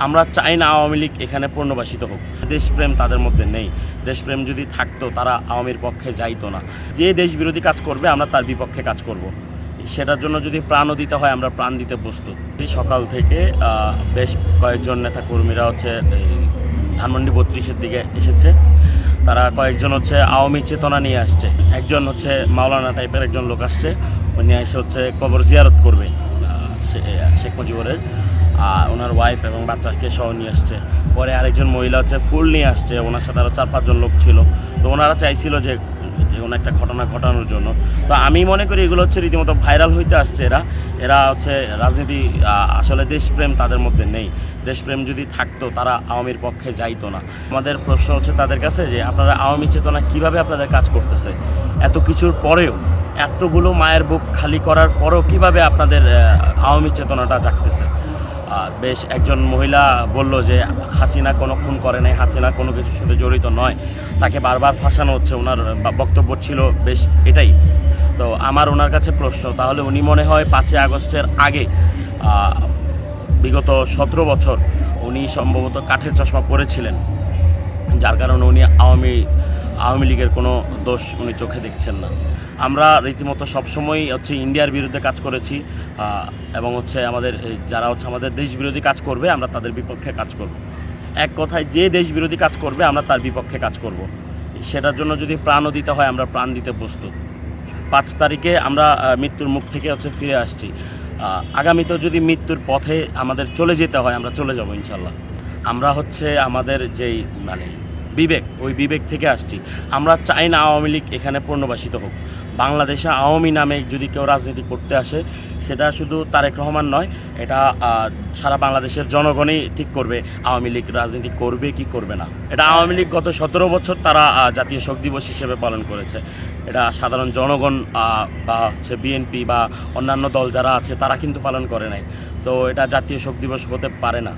আমরা চাই না আওয়ামী লীগ এখানে পুনর্বাসিত হোক। দেশপ্রেম তাদের মধ্যে নেই। দেশপ্রেম যদি থাকতো তারা আওয়ামীর পক্ষে যাইতো না। যে দেশ বিরোধী কাজ করবে আমরা তার বিপক্ষে কাজ করব। সেটার জন্য যদি প্রাণও দিতে হয় আমরা প্রাণ দিতে প্রস্তুত। সকাল থেকে বেশ কয়েকজন নেতাকর্মীরা হচ্ছে ধানমন্ডি 32-এর দিকে এসেছে। তারা কয়েকজন হচ্ছে আওয়ামী চেতনা নিয়ে আসছে। একজন হচ্ছে মাওলানা টাইপের একজন লোক আসছে, উনি এসে হচ্ছে কবর জিয়ারত করবে শেখ মুজিবুরের, ওনার ওয়াইফ এবং বাচ্চাকে সহ নিয়ে আসছে। পরে আরেকজন মহিলা হচ্ছে ফুল নিয়ে আসছে, ওনার সাথে আরও 4-5 জন লোক ছিল। তো ওনারা চাইছিল যে কোনো একটা ঘটনা ঘটানোর জন্য। তো আমি মনে করি এগুলো হচ্ছে রীতিমতো ভাইরাল হইতে আসছে। এরা হচ্ছে রাজনীতি, আসলে দেশপ্রেম তাদের মধ্যে নেই। দেশপ্রেম যদি থাকতো তারা আওয়ামীর পক্ষে যাইতো না। আমাদের প্রশ্ন হচ্ছে তাদের কাছে যে আপনারা আওয়ামী চেতনা কিভাবে আপনাদের কাজ করতেছে, এত কিছুর পরেও, এতগুলো মায়ের বুক খালি করার পরেও কিভাবে আপনাদের আওয়ামী চেতনাটা জাগতেছে। বেশ একজন মহিলা বলল যে হাসিনা কোনো খুন করে নাই, হাসিনা কোনো কিছুর সাথে জড়িত নয়, তাকে বারবার ফাঁসানো হচ্ছে। ওনার বক্তব্য ছিল বেশ এটাই। তো আমার ওনার কাছে প্রশ্ন, তাহলে উনি মনে হয় 5ই আগস্টের আগে বিগত 17 বছর উনি সম্ভবত কাঠের চশমা পরেছিলেন, যার কারণে উনি আওয়ামী লীগের কোনো দোষ উনি চোখে দেখছেন না। আমরা রীতিমতো সবসময়ই হচ্ছে ইন্ডিয়ার বিরুদ্ধে কাজ করেছি, এবং হচ্ছে যারা হচ্ছে আমাদের দেশ বিরোধী কাজ করবে আমরা তাদের বিপক্ষে কাজ করব। এক কথায় যে দেশ বিরোধী কাজ করবে আমরা তার বিপক্ষে কাজ করব। সেটার জন্য যদি প্রাণও দিতে হয় আমরা প্রাণ দিতে প্রস্তুত। 5 তারিখে আমরা মৃত্যুর মুখ থেকে হচ্ছে ফিরে আসছি। আগামীতেও যদি মৃত্যুর পথে আমাদের চলে যেতে হয় আমরা চলে যাব ইনশাল্লাহ। আমরা হচ্ছে আমাদের যেই বিবেক, ওই বিবেক থেকে আসছি। আমরা চাই না আওয়ামী লীগ এখানে পুনর্বাসিত হোক। বাংলাদেশে আওয়ামী নামে যদি কেউ রাজনীতি করতে আসে, সেটা শুধু তারেক রহমান নয়, এটা সারা বাংলাদেশের জনগণই ঠিক করবে আওয়ামী লীগ রাজনীতি করবে কি করবে না। এটা আওয়ামী লীগ গত 17 বছর তারা জাতীয় শোক দিবস হিসেবে পালন করেছে। এটা সাধারণ জনগণ বা হচ্ছে বিএনপি বা অন্যান্য দল যারা আছে তারা কিন্তু পালন করে নাই। তো এটা জাতীয় শোক দিবস হতে পারে না।